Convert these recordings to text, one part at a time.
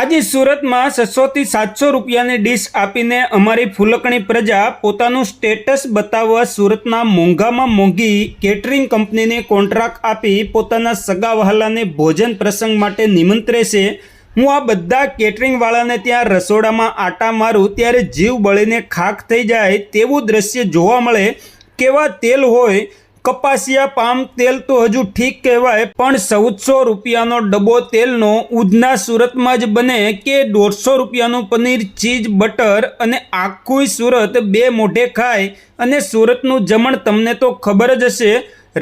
આજે સુરતમાં 600 થી 700 રૂપિયાની ડીશ આપીને અમારી ફુલકણી પ્રજા પોતાનું સ્ટેટસ બતાવવા સુરતના મોંઘામાં મોંઘી કેટરિંગ કંપનીને કોન્ટ્રાક્ટ આપી પોતાના સગા વહાલાને ભોજન પ્રસંગ માટે નિમંત્રે છે। હું આ બધા કેટરિંગવાળાને ત્યાં રસોડામાં આટા મારું ત્યારે જીવ બળીને ખાખ થઈ જાય તેવું દ્રશ્ય જોવા મળે। કેવા તેલ હોય, કપાસિયા પામ તેલ તો હજુ ઠીક કહેવાય, પણ 1400 રૂપિયાનો ડબ્બો તેલનો ઉધના સુરતમાં જ બને કે 150 રૂપિયાનું પનીર, ચીઝ, બટર અને આખું સુરત બે મોઢે ખાય। અને સુરતનું જમણ તમને તો ખબર જ હશે,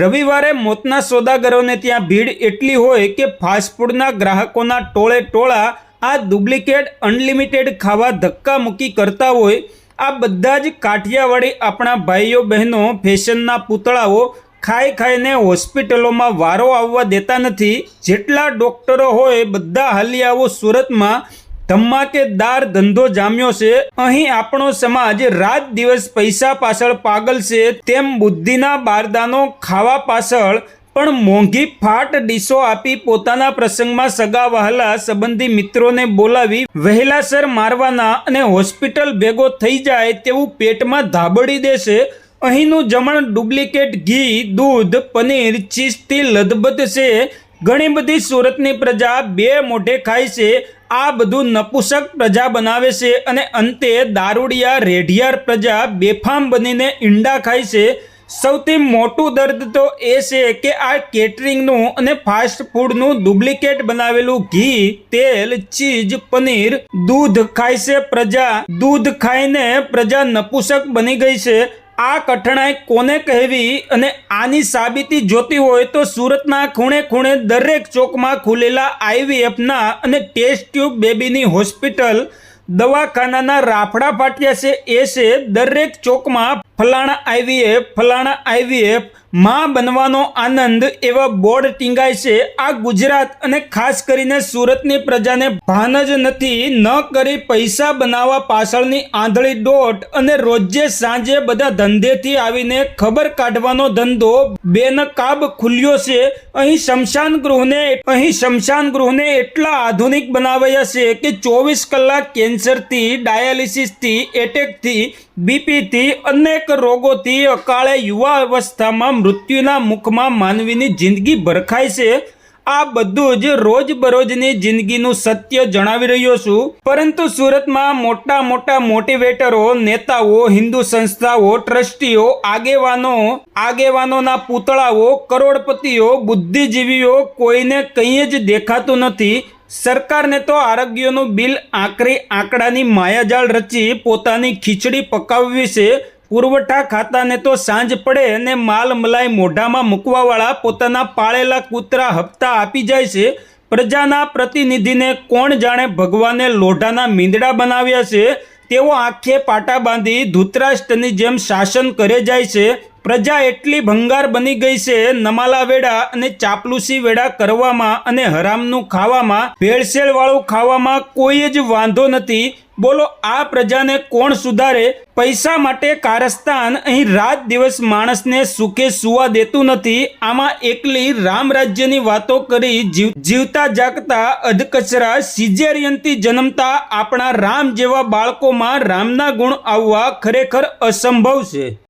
રવિવારે મોતના સોદાગરોને ત્યાં ભીડ એટલી હોય કે ફાસ્ટફૂડના ગ્રાહકોના ટોળે ટોળા આ ડુપ્લિકેટ અનલિમિટેડ ખાવા ધક્કા મૂકી કરતા હોય। આ બધા જ કાઠિયાવાડી આપણા ભાઈઓ બહેનો ફેશનના પૂતળાઓ ખાઈ ખાઈને હોસ્પિટલોમાં વારો આવવા દેતા નથી। જેટલા ડૉક્ટરો હોય બધા હાલી આવો સુરતમાં, ધમાકેદાર ધંધો જામ્યો છે। અહીં આપણો સમાજ રાત દિવસ પૈસા પાછળ પાગલ છે, તેમ બુદ્ધિના બારદાનો ખાવા પાછળ પણ મોંઘી ફાટ ડીશો આપી પોતાના પ્રસંગમાં સગા વહાલા સંબંધી મિત્રોને બોલાવી વહેલાસર મારવાના અને હોસ્પિટલ ભેગો થઈ જાય તેવું પેટમાં ધાબળી દેશે। અહીંનું જમણ ડુપ્લિકેટ ઘી, દૂધ, પનીર, ચીઝથી લથબથ છે। ઘણી બધી સુરતની પ્રજા બે મોઢે ખાય છે। આ બધું નપુસક પ્રજા બનાવે છે અને અંતે દારૂડિયા રેઢિયાર પ્રજા બેફામ બનીને ઈંડા ખાય છે। સૌથી મોટું દર્દ તો એ છે કે આ કેટરિંગનું અને ફાસ્ટ ફૂડનું ડુપ્લિકેટ બનાવેલું ઘી, તેલ, ચીઝ, પનીર, દૂધ ખાય છે પ્રજા। દૂધ ખાઈને પ્રજા નપુસક બની ગઈ છે। આ કઠણાઈ કોને કહેવી? અને આની સાબિતી જોતી હોય તો સુરતના ખૂણે ખૂણે દરેક ચોકમાં ખુલેલા IVFના અને ટેસ્ટ ટ્યુબ બેબીની હોસ્પિટલ, દવાખાનાના રાફડા ફાટ્યા છે। એ છે દરેક ચોકમાં ફલાણા IVF, ફલાણા IVF, માં બનવાનો આનંદ એવા બોર્ડ ટીંગાય છે। આ ગુજરાત અને ખાસ કરીને સુરતની પ્રજાને ભાન જ નથી, ન કરી પૈસા બનાવવા પાછળની આંધળી દોટ અને રોજે સાંજે બધા ધંધેથી આવીને ખબર કાઢવાનો ધંધો બેનકાબ ખુલ્યો છે। અહીં શમશાન ગૃહને એટલા આધુનિક બનાવાયા છે કે 24 કલાક કેન્સરથી, ડાયાલિસિસથી, એટેકથી, બીપીથી, અનેક રોગોથી અકાળે યુવા અવસ્થામાં મૃત્યુના મુખમાં માનવીની જિંદગી ભરખાય છે। આ બધું જ રોજબરોજની જિંદગીનું સત્ય જણાવી રહ્યો છું। પરંતુ સુરતમાં મોટા મોટા મોટિવેટરો, નેતાઓ, હિન્દુ સંસ્થાઓ, ટ્રસ્ટીઓ, આગેવાનોના પૂતળાઓ, કરોડપતિઓ, બુદ્ધિજીવીઓ કોઈને કંઈ જ દેખાતું નથી। સરકારને તો આરોગ્યનું બિલ આકરી આંકડાની માયાજાળ રચી પોતાની ખીચડી પકાવવી છે। પુરવઠા ખાતાને તો સાંજ પડે અને માલ મલાઈ મોઢામાં મૂકવાવાળા પોતાના પાળેલા કૂતરા હપ્તા આપી જાય છે। પ્રજાના પ્રતિનિધિને કોણ જાણે ભગવાને લોઢાના મીંદડા બનાવ્યા છે તેઓ આંખે પાટા બાંધી ધૂતરાષ્ટ્રની જેમ શાસન કરે જાય છે। પ્રજા એટલી ભંગાર બની ગઈ છે, નમાલા વેડા અને ચાપલુસી વેડા કરવામાં અને હરામનું ખાવામાં, ભેળસેળવાળું ખાવામાં કોઈ જ વાંધો નથી। બોલો આ પ્રજાને કોણ સુધારે? પૈસા માટે કારસ્તાન અહીં રાત દિવસ માણસને સુખે સુવા દેતું નથી। આમાં એકલી રામ રાજ્યની વાતો કરી જીવતા જાગતા અધકચરા સિઝેરિયનથી જન્મતા આપણા રામ જેવા બાળકોમાં રામના ગુણ આવવા ખરેખર અસંભવ છે।